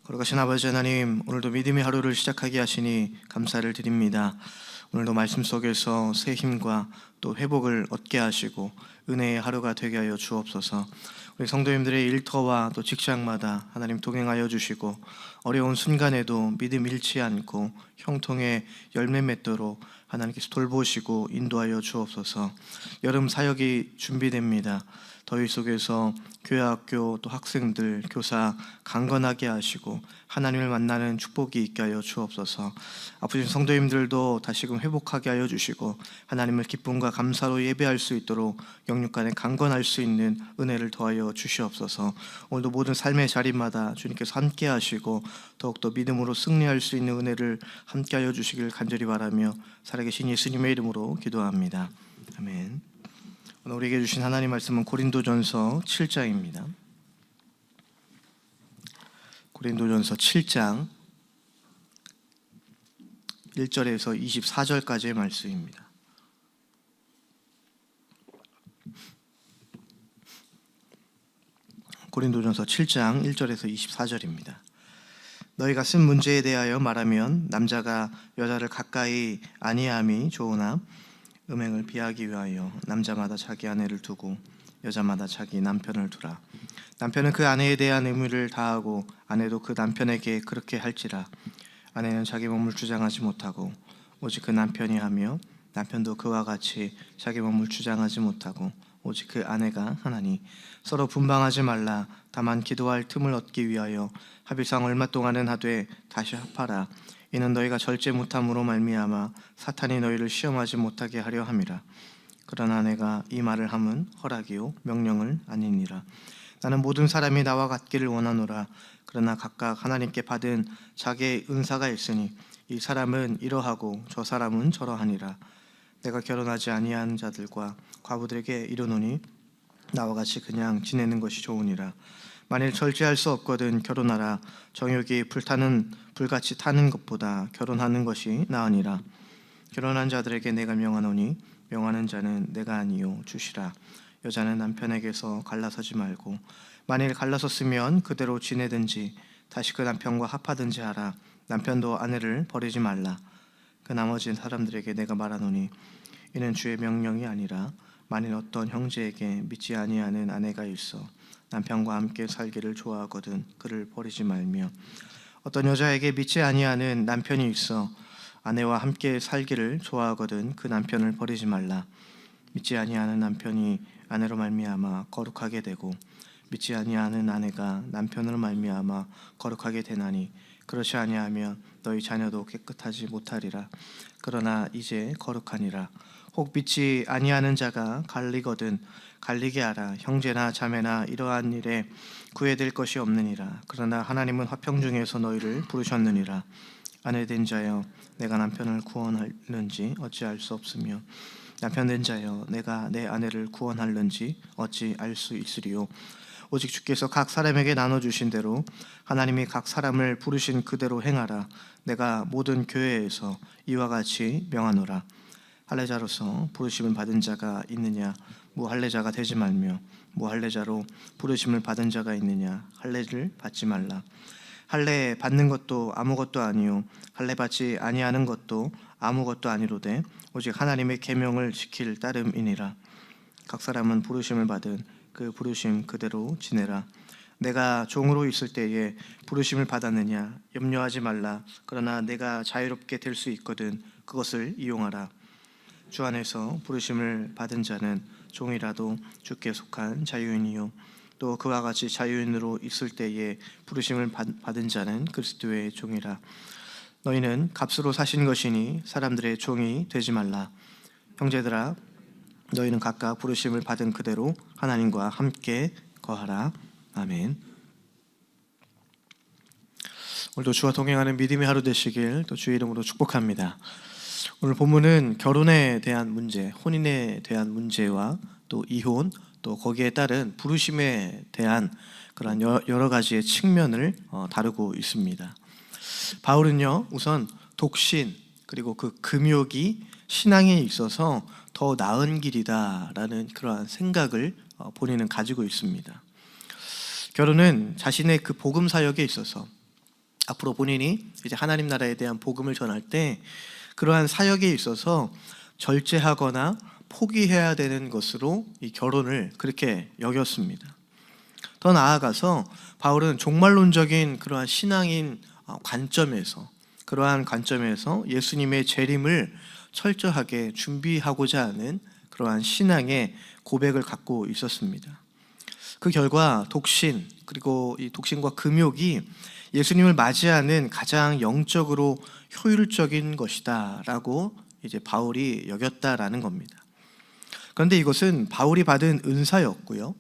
거룩하신 아버지 하나님, 오늘도 믿음의 하루를 시작하게 하시니 감사를 드립니다. 오늘도 말씀 속에서 새 힘과 또 회복을 얻게 하시고 은혜의 하루가 되게 하여 주옵소서. 우리 성도님들의 일터와 또 직장마다 하나님 동행하여 주시고 어려운 순간에도 믿음 잃지 않고 형통의 열매 맺도록 하나님께서 돌보시고 인도하여 주옵소서. 여름 사역이 준비됩니다. 더위 속에서 교회 학교 또 학생들 교사 강건하게 하시고 하나님을 만나는 축복이 있게 하여 주옵소서. 아프신 성도님들도 다시금 회복하게 하여 주시고 하나님을 기쁨과 감사로 예배할 수 있도록 영육간에 강건할 수 있는 은혜를 더하여 주시옵소서. 오늘도 모든 삶의 자리마다 주님께서 함께 하시고 더욱더 믿음으로 승리할 수 있는 은혜를 함께 하여 주시길 간절히 바라며 살아계신 예수님의 이름으로 기도합니다. 아멘. 오늘 우리에게 주신 하나님 말씀은 고린도전서 7장입니다. 고린도전서 7장 1절에서 24절까지의 말씀입니다. 고린도전서 7장 1절에서 24절입니다. 너희가 쓴 문제에 대하여 말하면 남자가 여자를 가까이 아니함이 좋으나 음행을 피하기 위하여 남자마다 자기 아내를 두고 여자마다 자기 남편을 두라. 남편은 그 아내에 대한 의무를 다하고 아내도 그 남편에게 그렇게 할지라. 아내는 자기 몸을 주장하지 못하고 오직 그 남편이 하며 남편도 그와 같이 자기 몸을 주장하지 못하고 오직 그 아내가 하나니 서로 분방하지 말라. 다만 기도할 틈을 얻기 위하여 합의상 얼마 동안은 하되 다시 합하라. 이는 너희가 절제 못함으로 말미암아 사탄이 너희를 시험하지 못하게 하려 함이라. 그러나 내가 이 말을 함은 허락이요 명령을 아니니라. 나는 모든 사람이 나와 같기를 원하노라. 그러나 각각 하나님께 받은 자기의 은사가 있으니 이 사람은 이러하고 저 사람은 저러하니라. 내가 결혼하지 아니한 자들과 과부들에게 이르노니 나와 같이 그냥 지내는 것이 좋으니라. 만일 절제할 수 없거든 결혼하라. 정욕이 불같이 타는 것보다 결혼하는 것이 나으니라. 결혼한 자들에게 내가 명하노니 명하는 자는 내가 아니요 주시라. 여자는 남편에게서 갈라서지 말고 만일 갈라섰으면 그대로 지내든지 다시 그 남편과 합하든지 하라. 남편도 아내를 버리지 말라. 그 나머지 사람들에게 내가 말하노니 이는 주의 명령이 아니라 만일 어떤 형제에게 믿지 아니하는 아내가 있어 남편과 함께 살기를 좋아하거든 그를 버리지 말며 어떤 여자에게 믿지 아니하는 남편이 있어 아내와 함께 살기를 좋아하거든 그 남편을 버리지 말라. 믿지 아니하는 남편이 아내로 말미암아 거룩하게 되고 믿지 아니하는 아내가 남편으로 말미암아 거룩하게 되나니 그렇지 아니하면 너희 자녀도 깨끗하지 못하리라. 그러나 이제 거룩하니라. 혹 믿지 아니하는 자가 갈리거든 갈리게 하라. 형제나 자매나 이러한 일에 구애될 것이 없느니라. 그러나 하나님은 화평 중에서 너희를 부르셨느니라. 아내된 자여 내가 남편을 구원하는지 어찌 알 수 없으며 남편된 자여 내가 내 아내를 구원하는지 어찌 알 수 있으리요. 오직 주께서 각 사람에게 나눠주신 대로 하나님이 각 사람을 부르신 그대로 행하라. 내가 모든 교회에서 이와 같이 명하노라. 할례자로서 부르심을 받은 자가 있느냐 무할례자가 되지 말며 무할례자로 부르심을 받은 자가 있느냐 할례를 받지 말라. 할례 받는 것도 아무것도 아니요 할례 받지 아니하는 것도 아무것도 아니로되 오직 하나님의 계명을 지킬 따름이니라. 각 사람은 부르심을 받은 그 부르심 그대로 지내라. 내가 종으로 있을 때에 부르심을 받았느냐 염려하지 말라. 그러나 내가 자유롭게 될 수 있거든 그것을 이용하라. 주 안에서 부르심을 받은 자는 종이라도 주께 속한 자유인이요 또 그와 같이 자유인으로 있을 때에 부르심을 받은 자는 그리스도의 종이라. 너희는 값으로 사신 것이니 사람들의 종이 되지 말라. 형제들아 너희는 각각 부르심을 받은 그대로 하나님과 함께 거하라. 아멘. 오늘도 주와 동행하는 믿음의 하루 되시길 또 주의 이름으로 축복합니다. 오늘 본문은 결혼에 대한 문제, 혼인에 대한 문제와 또 이혼, 또 거기에 따른 부르심에 대한 그런 여러 가지의 측면을 다루고 있습니다. 바울은요, 우선 독신 그리고 그 금욕이 신앙에 있어서 더 나은 길이다라는 그러한 생각을 본인은 가지고 있습니다. 결혼은 자신의 그 복음 사역에 있어서 앞으로 본인이 이제 하나님 나라에 대한 복음을 전할 때 그러한 사역에 있어서 절제하거나 포기해야 되는 것으로 이 결혼을 그렇게 여겼습니다. 더 나아가서 바울은 종말론적인 그러한 신앙인 그러한 관점에서 예수님의 재림을 철저하게 준비하고자 하는 그러한 신앙의 고백을 갖고 있었습니다. 그 결과 독신, 그리고 이 독신과 금욕이 예수님을 맞이하는 가장 영적으로 효율적인 것이다 라고 이제 바울이 여겼다라는 겁니다. 그런데 이것은 바울이 받은 은사였고요,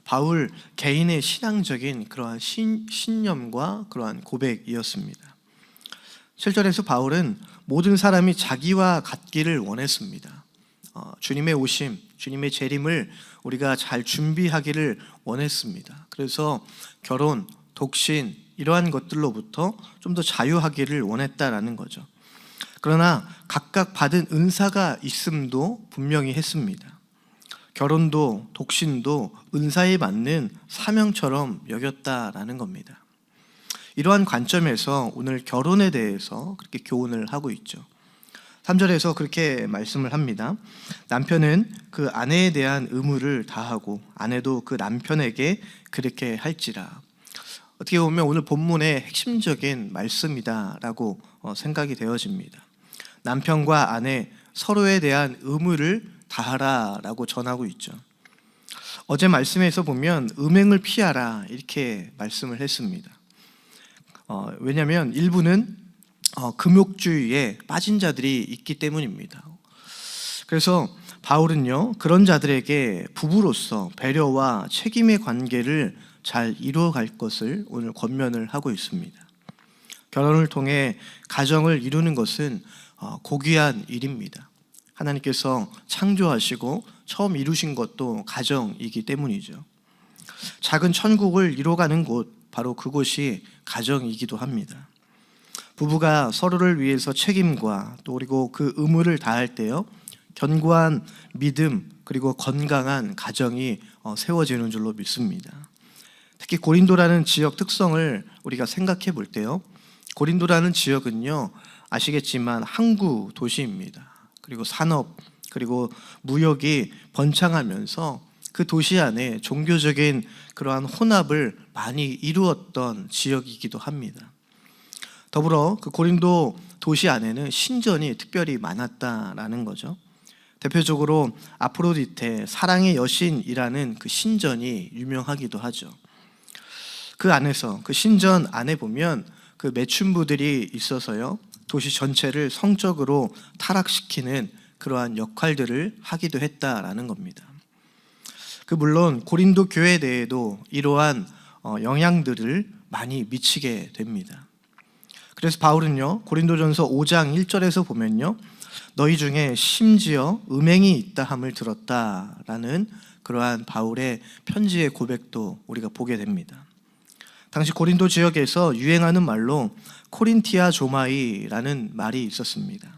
바울 개인의 신앙적인 그러한 신념과 그러한 고백이었습니다. 7절에서 바울은 모든 사람이 자기와 같기를 원했습니다. 주님의 오심, 주님의 재림을 우리가 잘 준비하기를 원했습니다. 그래서 결혼, 독신 이러한 것들로부터 좀 더 자유하기를 원했다라는 거죠. 그러나 각각 받은 은사가 있음도 분명히 했습니다. 결혼도 독신도 은사에 맞는 사명처럼 여겼다라는 겁니다. 이러한 관점에서 오늘 결혼에 대해서 그렇게 교훈을 하고 있죠. 3절에서 그렇게 말씀을 합니다. 남편은 그 아내에 대한 의무를 다하고 아내도 그 남편에게 그렇게 할지라. 어떻게 보면 오늘 본문의 핵심적인 말씀이다라고 생각이 되어집니다. 남편과 아내 서로에 대한 의무를 다하라라고 전하고 있죠. 어제 말씀에서 보면 음행을 피하라 이렇게 말씀을 했습니다. 왜냐하면 일부는 금욕주의에 빠진 자들이 있기 때문입니다. 그래서 바울은요, 그런 자들에게 부부로서 배려와 책임의 관계를 잘 이루어갈 것을 오늘 권면을 하고 있습니다. 결혼을 통해 가정을 이루는 것은 고귀한 일입니다. 하나님께서 창조하시고 처음 이루신 것도 가정이기 때문이죠. 작은 천국을 이뤄가는 곳, 바로 그곳이 가정이기도 합니다. 부부가 서로를 위해서 책임과 또 그리고 그 의무를 다할 때요, 견고한 믿음 그리고 건강한 가정이 세워지는 줄로 믿습니다. 특히 고린도라는 지역 특성을 우리가 생각해 볼 때요, 고린도라는 지역은요, 아시겠지만 항구 도시입니다. 그리고 산업 그리고 무역이 번창하면서 그 도시 안에 종교적인 그러한 혼합을 많이 이루었던 지역이기도 합니다. 더불어 그 고린도 도시 안에는 신전이 특별히 많았다라는 거죠. 대표적으로 아프로디테, 사랑의 여신이라는 그 신전이 유명하기도 하죠. 그 안에서, 그 신전 안에 보면 그 매춘부들이 있어서요, 도시 전체를 성적으로 타락시키는 그러한 역할들을 하기도 했다라는 겁니다. 물론 고린도 교회 내에도 이러한 영향들을 많이 미치게 됩니다. 그래서 바울은요, 고린도전서 5장 1절에서 보면요, 너희 중에 심지어 음행이 있다 함을 들었다라는 그러한 바울의 편지의 고백도 우리가 보게 됩니다. 당시 고린도 지역에서 유행하는 말로 코린티아 조마이라는 말이 있었습니다.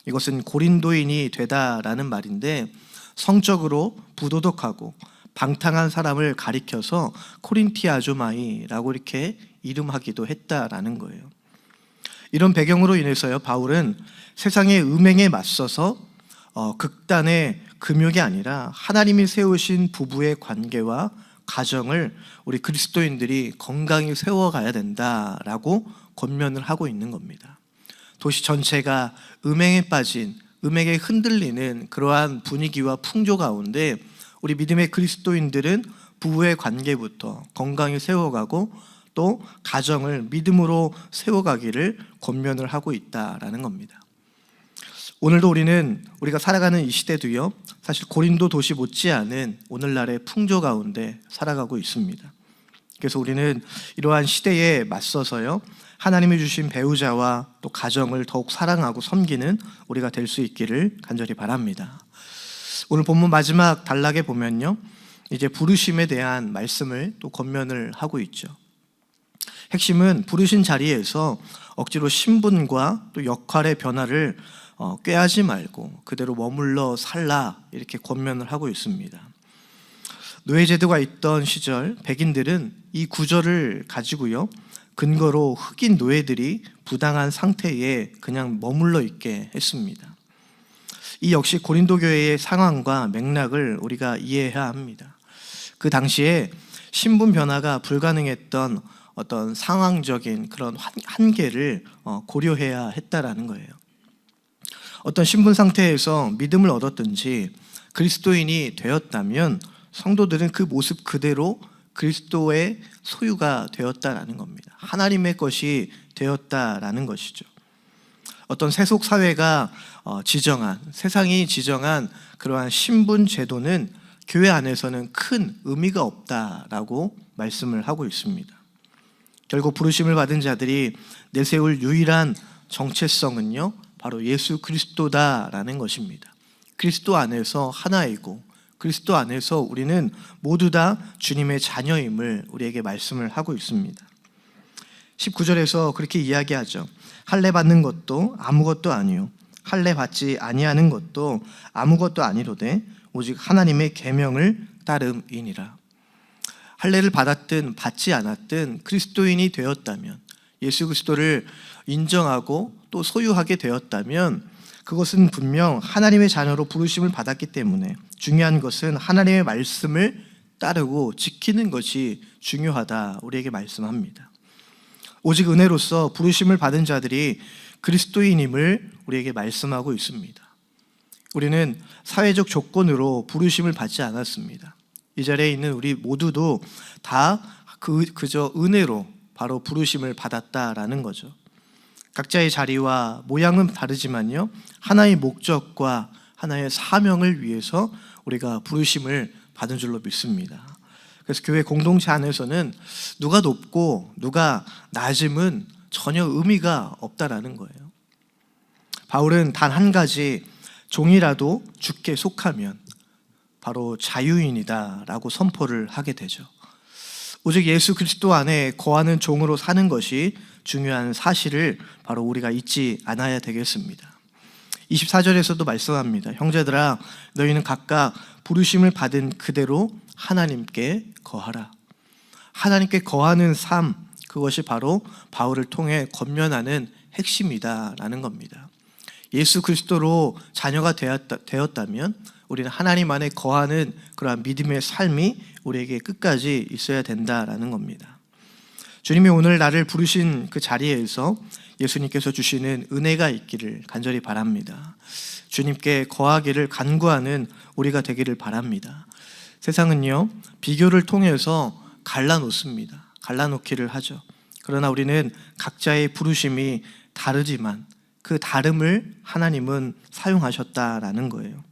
이것은 고린도인이 되다라는 말인데, 성적으로 부도덕하고 방탕한 사람을 가리켜서 코린티아 조마이라고 이렇게 이름하기도 했다라는 거예요. 이런 배경으로 인해서요, 바울은 세상의 음행에 맞서서 극단의 금욕이 아니라 하나님이 세우신 부부의 관계와 가정을 우리 그리스도인들이 건강히 세워가야 된다라고 권면을 하고 있는 겁니다. 도시 전체가 음행에 빠진, 음행에 흔들리는 그러한 분위기와 풍조 가운데 우리 믿음의 그리스도인들은 부부의 관계부터 건강히 세워가고 또 가정을 믿음으로 세워가기를 권면을 하고 있다라는 겁니다. 오늘도 우리가 살아가는 이 시대도요, 사실 고린도 도시 못지않은 오늘날의 풍조 가운데 살아가고 있습니다. 그래서 우리는 이러한 시대에 맞서서요, 하나님이 주신 배우자와 또 가정을 더욱 사랑하고 섬기는 우리가 될 수 있기를 간절히 바랍니다. 오늘 본문 마지막 단락에 보면요, 이제 부르심에 대한 말씀을 또 권면을 하고 있죠. 핵심은 부르신 자리에서 억지로 신분과 또 역할의 변화를 꾀하지 말고 그대로 머물러 살라, 이렇게 권면을 하고 있습니다. 노예제도가 있던 시절 백인들은 이 구절을 가지고요, 근거로 흑인 노예들이 부당한 상태에 그냥 머물러 있게 했습니다. 이 역시 고린도 교회의 상황과 맥락을 우리가 이해해야 합니다. 그 당시에 신분 변화가 불가능했던 어떤 상황적인 그런 한계를 고려해야 했다라는 거예요. 어떤 신분 상태에서 믿음을 얻었든지 그리스도인이 되었다면 성도들은 그 모습 그대로 그리스도의 소유가 되었다라는 겁니다. 하나님의 것이 되었다라는 것이죠. 어떤 세속 사회가 지정한, 세상이 지정한 그러한 신분 제도는 교회 안에서는 큰 의미가 없다라고 말씀을 하고 있습니다. 결국 부르심을 받은 자들이 내세울 유일한 정체성은요, 바로 예수 그리스도다라는 것입니다. 그리스도 안에서 하나이고 그리스도 안에서 우리는 모두 다 주님의 자녀임을 우리에게 말씀을 하고 있습니다. 19절에서 그렇게 이야기하죠. 할례 받는 것도 아무것도 아니요 할례 받지 아니하는 것도 아무것도 아니로되 오직 하나님의 계명을 따름이니라. 할례를 받았든 받지 않았든 그리스도인이 되었다면, 예수 그리스도를 인정하고 또 소유하게 되었다면 그것은 분명 하나님의 자녀로 부르심을 받았기 때문에 중요한 것은 하나님의 말씀을 따르고 지키는 것이 중요하다 우리에게 말씀합니다. 오직 은혜로서 부르심을 받은 자들이 그리스도인임을 우리에게 말씀하고 있습니다. 우리는 사회적 조건으로 부르심을 받지 않았습니다. 이 자리에 있는 우리 모두도 다 그저 은혜로 바로 부르심을 받았다라는 거죠. 각자의 자리와 모양은 다르지만요, 하나의 목적과 하나의 사명을 위해서 우리가 부르심을 받은 줄로 믿습니다. 그래서 교회 공동체 안에서는 누가 높고 누가 낮음은 전혀 의미가 없다라는 거예요. 바울은 단 한 가지, 종이라도 주께 속하면 바로 자유인이다라고 선포를 하게 되죠. 오직 예수 그리스도 안에 거하는 종으로 사는 것이 중요한 사실을 바로 우리가 잊지 않아야 되겠습니다. 24절에서도 말씀합니다. 형제들아, 너희는 각각 부르심을 받은 그대로 하나님께 거하라. 하나님께 거하는 삶, 그것이 바로 바울을 통해 권면하는 핵심이다라는 겁니다. 예수 그리스도로 자녀가 되었다면 우리는 하나님 안에 거하는 그러한 믿음의 삶이 우리에게 끝까지 있어야 된다라는 겁니다. 주님이 오늘 나를 부르신 그 자리에서 예수님께서 주시는 은혜가 있기를 간절히 바랍니다. 주님께 거하기를 간구하는 우리가 되기를 바랍니다. 세상은요, 비교를 통해서 갈라놓습니다. 갈라놓기를 하죠. 그러나 우리는 각자의 부르심이 다르지만 그 다름을 하나님은 사용하셨다라는 거예요.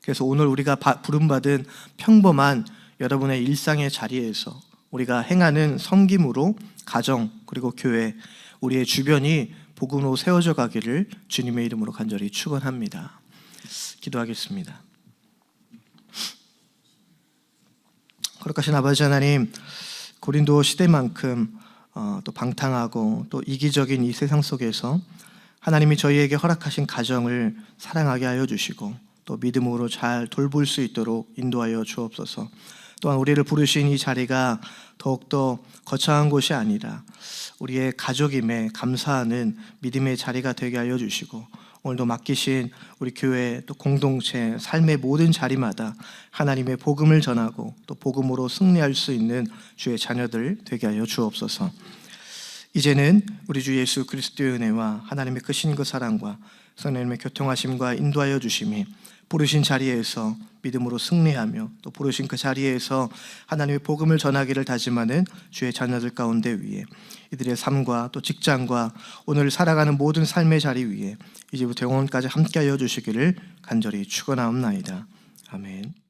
그래서 오늘 우리가 부름받은 평범한 여러분의 일상의 자리에서 우리가 행하는 섬김으로 가정 그리고 교회, 우리의 주변이 복음으로 세워져 가기를 주님의 이름으로 간절히 축원합니다. 기도하겠습니다. 거룩하신 아버지 하나님, 고린도 시대만큼 또 방탕하고 또 이기적인 이 세상 속에서 하나님이 저희에게 허락하신 가정을 사랑하게 하여 주시고 또 믿음으로 잘 돌볼 수 있도록 인도하여 주옵소서. 또한 우리를 부르신 이 자리가 더욱더 거창한 곳이 아니라 우리의 가족임에 감사하는 믿음의 자리가 되게 하여 주시고, 오늘도 맡기신 우리 교회 또 공동체 삶의 모든 자리마다 하나님의 복음을 전하고 또 복음으로 승리할 수 있는 주의 자녀들 되게 하여 주옵소서. 이제는 우리 주 예수 그리스도의 은혜와 하나님의 크신 그 사랑과 성령님의 교통하심과 인도하여 주심이 부르신 자리에서 믿음으로 승리하며 또 부르신 그 자리에서 하나님의 복음을 전하기를 다짐하는 주의 자녀들 가운데 위에 이들의 삶과 또 직장과 오늘 살아가는 모든 삶의 자리 위에 이제부터 영원까지 함께하여 주시기를 간절히 축원하옵나이다. 아멘.